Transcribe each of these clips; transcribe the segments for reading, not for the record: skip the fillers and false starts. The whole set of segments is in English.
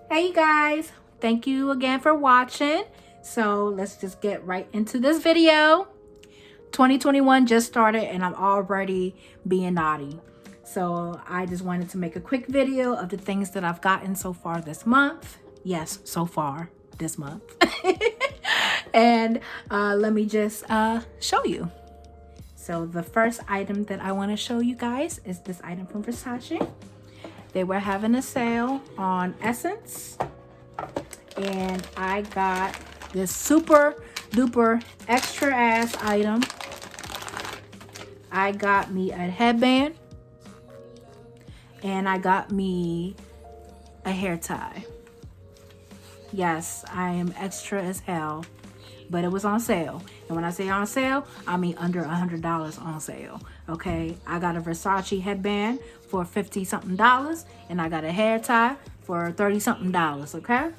Hey guys, thank you again for watching. So let's just get right into this video. 2021 just started and I'm already being naughty. So I just wanted to make a quick video of the things that I've gotten so far this month. Yes, so far this month. And let me just show you. So the first item that I want to show you guys is this item from Versace. They were having a sale on Essence, and I got this super duper extra ass item. I got me a headband, and I got me a hair tie. Yes, I am extra as hell, but it was on sale. And when I say on sale, I mean under $100 on sale. Okay, I got a Versace headband for $50 something, and I got a hair tie for $30 something. Okay,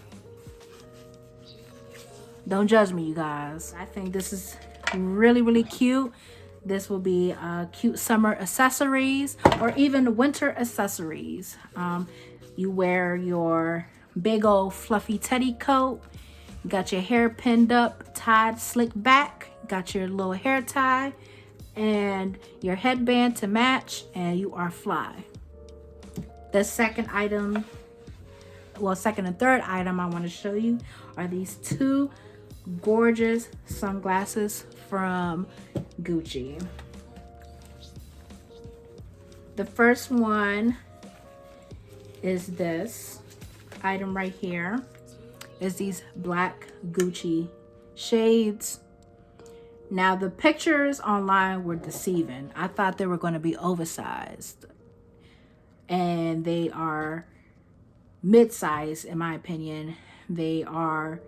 don't judge me, you guys. I think this is really cute. This will be cute summer accessories or even winter accessories. You wear your big old fluffy teddy coat. You got your hair pinned up, tied slick back. Got your little hair tie and your headband to match, and you are fly. The second item, well, second and third item I want to show you are these two gorgeous sunglasses from Gucci. The first one is this item right here. Is these black Gucci shades. Now the pictures online were deceiving. I thought they were going to be oversized, and they are mid-size in my opinion. They are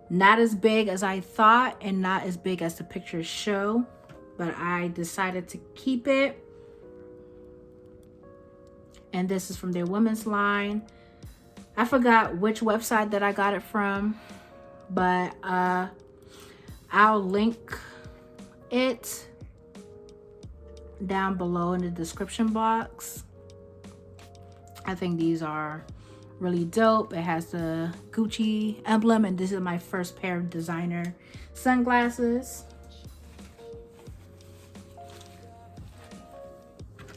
not as big as I thought and not as big as the pictures show, but I decided to keep it. And this is from their women's line. I forgot which website that I got it from, but I'll link it down below in the description box. I think these are really dope. It has the Gucci emblem, and this is my first pair of designer sunglasses.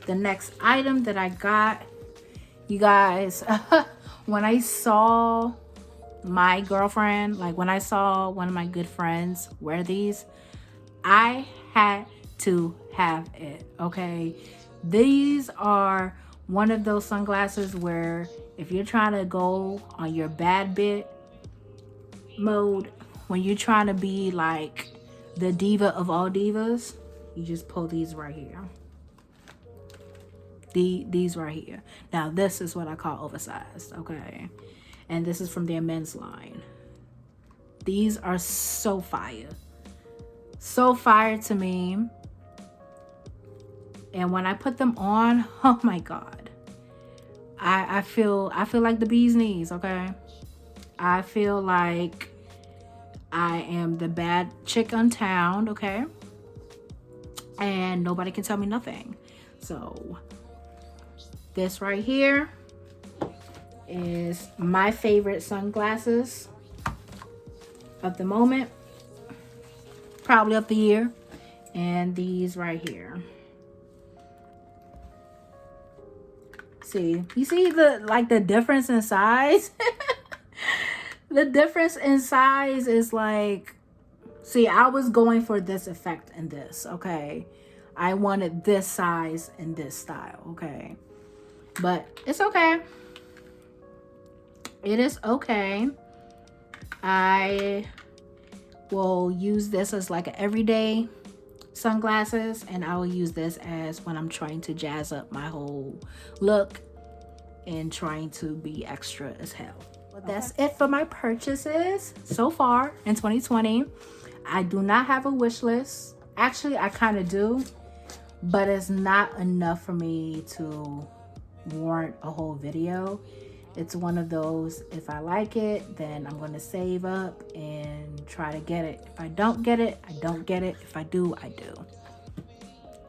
The next item that I got, you guys, when I saw my girlfriend, like when I saw one of my good friends wear these, I had to have it. Okay, these are one of those sunglasses where if you're trying to go on your bad bit mode, when you're trying to be like the diva of all divas, you just pull these right here. These right here. Now this is what I call oversized. Okay, and this is from their men's line. These are so fire to me, and when I put them on, oh my god, I feel like the bee's knees. Okay, I feel like I am the bad chick on town. Okay, and nobody can tell me nothing. So this right here is my favorite sunglasses of the moment, probably of the year. And these right here. See, you see the difference in size? The difference in size is like, see, I was going for this effect and this, okay? I wanted this size and this style, okay? But it's okay. It is okay. I will use this as like an everyday sunglasses, and I will use this as when I'm trying to jazz up my whole look and trying to be extra as hell. But that's it for my purchases so far in 2020. I do not have a wish list. Actually, I kind of do, but it's not enough for me to warrant a whole video. It's one of those, if I like it, then I'm going to save up and try to get it. If I don't get it, I don't get it. If I do, I do.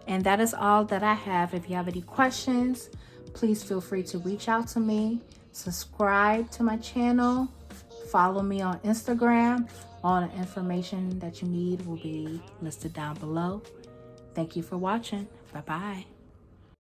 And that is all that I have. If you have any questions, please feel free to reach out to me. Subscribe to my channel. Follow me on Instagram. All the information that you need will be listed down below. Thank you for watching. Bye-bye.